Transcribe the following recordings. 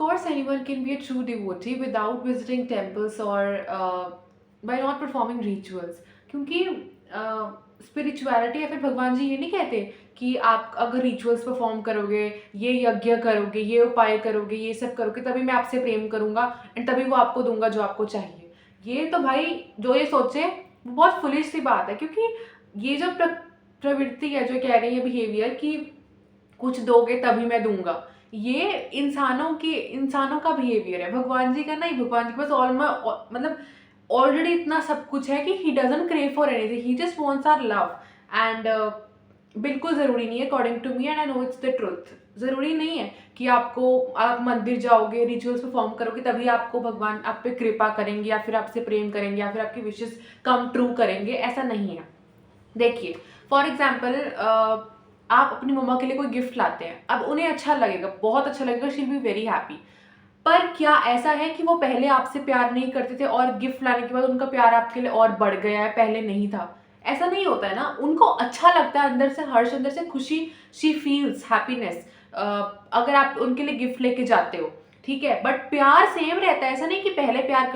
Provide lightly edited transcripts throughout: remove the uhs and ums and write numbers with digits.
course, anyone can be a true devotee without visiting temples or by not performing rituals. क्योंकि spirituality या फिर भगवान जी ये नहीं कहते कि आप अगर रिचुअल्स परफॉर्म करोगे, ये यज्ञ करोगे, ये उपाय करोगे, ये सब करोगे, तभी मैं आपसे प्रेम करूंगा एंड तभी वो आपको दूंगा जो आपको चाहिए। ये तो भाई जो ये सोचे वो बहुत फुलिश सी बात है, क्योंकि ये जो प्रवृत्ति है, जो कह रही है बिहेवियर कि कुछ दोगे तभी मैं दूंगा, ये इंसानों का बिहेवियर है, भगवान जी का नहीं। भगवान जी के पास मतलब ऑलरेडी इतना सब कुछ है कि he doesn't crave for anything, he just wants our love. And बिल्कुल ज़रूरी नहीं है, according to me and I know it's the truth, ज़रूरी नहीं है कि आप मंदिर जाओगे, रिचुअल्स परफॉर्म करोगे तभी आपको भगवान आप पे कृपा करेंगे या फिर आपसे प्रेम करेंगे या फिर आपकी विशेस कम ट्रू करेंगे, ऐसा नहीं है। देखिए, फॉर एग्जाम्पल आप अपनी मम्मा के लिए कोई गिफ्ट लाते हैं, अब उन्हें अच्छा लगेगा, बहुत अच्छा लगेगा, she will be very happy. पर क्या ऐसा है कि वो पहले आपसे प्यार नहीं करते थे और गिफ्ट लाने के बाद उनका प्यार आपके लिए और बढ़ गया है, पहले नहीं था? ऐसा नहीं होता है ना। उनको अच्छा लगता है, अंदर से हर्ष, अंदर से खुशी, शी फील्स हैप्पीनेस अगर आप उनके लिए गिफ्ट लेके जाते हो, ठीक है। बट प्यार सेम रहता है, ऐसा नहीं कि पहले प्यार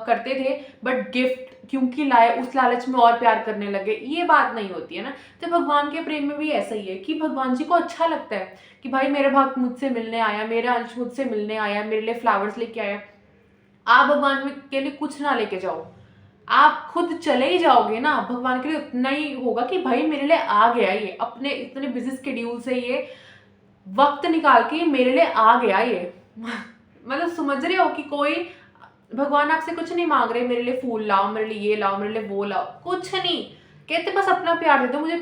करते थे बट गिफ्ट क्योंकि लाए उस लालच में और प्यार करने लगे, ये बात नहीं होती है ना। तो भगवान के प्रेम में भी ऐसा ही है कि भगवान जी को अच्छा लगता है कि भाई मेरा भक्त मुझसे मिलने आया, मेरा अंश मुझसे मिलने आया, मेरे लिए फ्लावर्स लेके आया। आप भगवान के लिए कुछ ना लेके जाओ, आप खुद चले ही जाओगे ना, भगवान के लिए उतना ही होगा कि भाई मेरे लिए आ गया, ये अपने इतने बिजी स्केड्यूल से ये वक्त निकाल के मेरे लिए आ गया ये मतलब समझ रहे हो कि कोई भगवान आपसे कुछ नहीं मांग रहे, मेरे लिए फूल लाओ, मेरे लिए ये लाओ, मेरे लिए वो लाओ, कुछ नहीं कहते, बस अपना प्यार दे दो मुझे।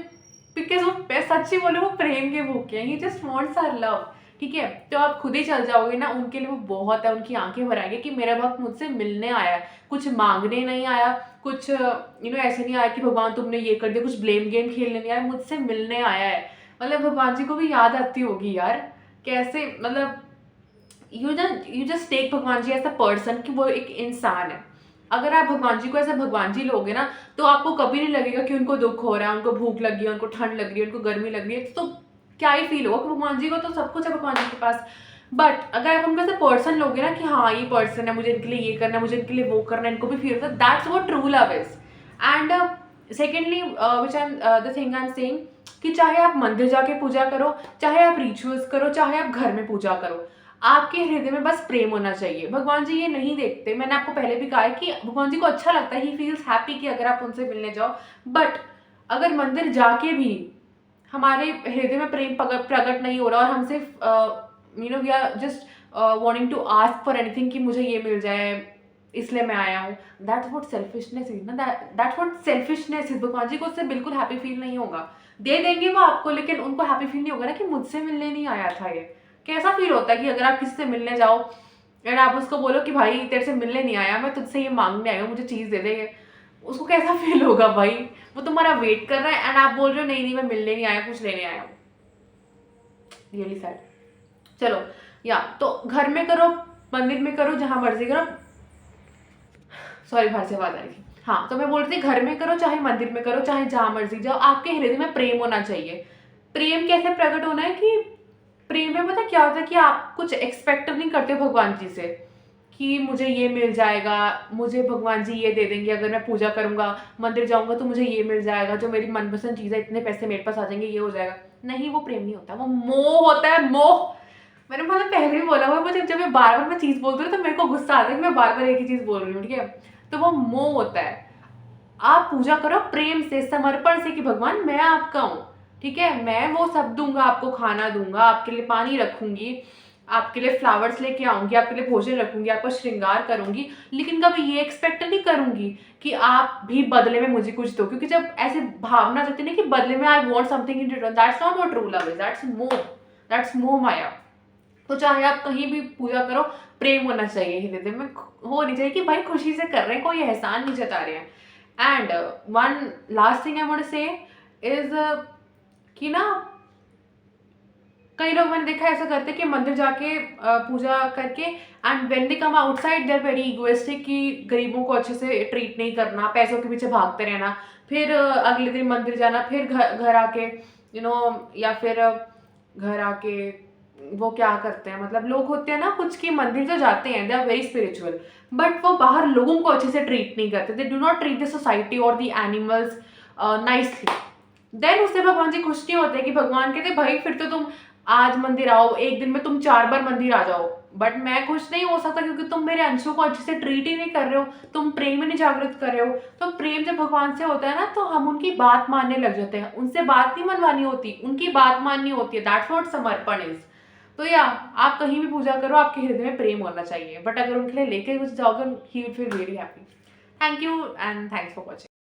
बिकॉज वो सच्ची बोले वो प्रेम के भूखे हैं, ही जस्ट वांट्स आवर लव, ठीक है। तो आप खुद ही चल जाओगे ना, उनके लिए वो बहुत है, उनकी आंखें भर आएंगी कि मेरा भक्त मुझसे मिलने आया है, कुछ मांगने नहीं आया, कुछ ऐसे नहीं आया कि भगवान तुमने ये कर दिया, कुछ ब्लेम गेम खेलने नहीं आया, मुझसे मिलने आया है। मतलब भगवान जी को भी याद आती होगी यार, कैसे मतलब यू जस्ट टेक भगवान जी एज अ पर्सन कि वो एक इंसान है। अगर आप भगवान जी को ऐसा भगवान जी लोगे ना, तो आपको कभी नहीं लगेगा कि उनको दुख हो रहा है, उनको भूख लगी है, उनको ठंड लग रही है, उनको गर्मी लग रही है, तो क्या ही फील होगा कि भगवान जी को तो सब कुछ है भगवान जी के पास। बट अगर आप उनको ऐसे पर्सन लोगे ना कि हाँ ये पर्सन है, मुझे इनके लिए ये करना है, मुझे इनके लिए वो करना है, इनको भी फील होता है, that's what true love is. And secondly which I the thing I am saying कि चाहे आप मंदिर जाके पूजा करो, चाहे आप रिचुअल्स करो, चाहे आप घर में पूजा करो, आपके हृदय में बस प्रेम होना चाहिए। भगवान जी ये नहीं देखते, मैंने आपको पहले भी कहा है कि भगवान जी को अच्छा लगता है, ही फील्स हैप्पी कि अगर आप उनसे मिलने जाओ। बट अगर मंदिर जाके भी हमारे हृदय में प्रेम प्रकट नहीं हो रहा और हम सिर्फ we are just wanting to ask for anything कि मुझे ये मिल जाए इसलिए मैं आया हूँ, दैट्स व्हाट सेल्फिशनेस इज ना, दैट्स व्हाट सेल्फिशनेस इज। भगवान जी को उससे बिल्कुल हैप्पी फील नहीं होगा, दे देंगे वो आपको, लेकिन उनको हैप्पी फील नहीं होगा ना कि मुझसे मिलने नहीं आया था ये। कैसा फील होता है कि अगर आप किसी से मिलने जाओ एंड आप उसको बोलो कि भाई तेरे से मिलने नहीं आया, मैं तुझसे ये मांगने आई हूँ, मुझे चीज़ दे दे, उसको कैसा फील होगा भाई। वो तुम्हारा वेट कर रहा है एंड आप बोल रहे हो नहीं नहीं मैं मिलने नहीं आया, कुछ लेने आया हूँ, रियली सैड। चलो, या तो घर में करो, मंदिर में करो, जहां मर्जी करो, सॉरी बाहर से आवाज आ रही थी। हाँ, तो मैं बोल रही थी घर में करो, चाहे मंदिर में करो, चाहे जहां मर्जी जाओ, आपके हृदय में प्रेम होना चाहिए। प्रेम कैसे प्रकट होना है कि प्रेम में पता क्या होता है कि आप कुछ एक्सपेक्ट नहीं करते भगवान जी से कि मुझे ये मिल जाएगा, मुझे भगवान जी ये दे देंगे, अगर मैं पूजा करूंगा, मंदिर जाऊंगा तो मुझे ये मिल जाएगा, जो मेरी मनपसंद चीज़ है, इतने पैसे मेरे पास आ जाएंगे, ये हो जाएगा। नहीं, वो प्रेम नहीं होता, वो मोह होता है, मोह। मैंने मतलब पहले भी बोला हुआ, मुझे जब मैं बार बार मैं चीज़ बोलती हूँ तो मेरे को गुस्सा आता है कि मैं बार बार एक ही चीज़ बोल रही हूँ, ठीक है। तो वो मोह होता है। आप पूजा करो प्रेम से, समर्पण से कि भगवान मैं आपका हूँ, ठीक है, मैं वो सब दूंगा, आपको खाना दूंगा, आपके लिए पानी रखूंगी, आपके लिए फ्लावर्स लेके आऊंगी, आपके लिए भोजन रखूंगी, आपका श्रृंगार करूंगी, लेकिन कभी ये एक्सपेक्ट नहीं करूंगी कि आप भी बदले में मुझे कुछ दो, क्योंकि जब ऐसी भावना जाती है ना कि बदले में I want something in return, that's not what true love is, that's मोह माया। तो चाहे आप कहीं भी पूजा करो, प्रेम होना चाहिए हृदय में, होनी चाहिए कि भाई खुशी से कर रहे हैं, कोई एहसान नहीं जता रहे हैं। And one last thing I want to say is कि ना, कई लोग मैंने देखा ऐसा करते कि मंदिर जाके पूजा करके and when they come outside they are very egoistic कि गरीबों को अच्छे से ट्रीट नहीं करना, पैसों के पीछे भागते रहना, फिर अगले दिन मंदिर जाना, फिर घर घर आके या फिर घर आके वो क्या करते हैं, मतलब लोग होते हैं ना कुछ कि मंदिर तो जाते हैं, they are very spiritual, but वो बाहर लोगों को अच्छे से ट्रीट नहीं करते, they do not treat the society और द एनिमल्स नाइसली। देन उससे भगवान जी खुश नहीं होते कि भगवान कहते भाई फिर तो तुम आज मंदिर आओ, एक दिन में तुम 4 बार मंदिर आ जाओ, बट मैं खुश नहीं हो सकता क्योंकि तुम मेरे अंशों को अच्छे से ट्रीट ही नहीं कर रहे हो, तुम प्रेम ही नहीं जागृत कर रहे हो। तो प्रेम जब भगवान से होता है ना तो हम उनकी बात मानने लग जाते हैं, उनसे बात नहीं मनवानी होती, उनकी बात माननी होती है, दैट्स व्हाट समर्पण इज। तो या आप कहीं भी पूजा करो, आपके हृदय में प्रेम होना चाहिए, बट अगर उनके लिए लेके कुछ जाओगे he will feel very happy. Thank you and thanks for watching.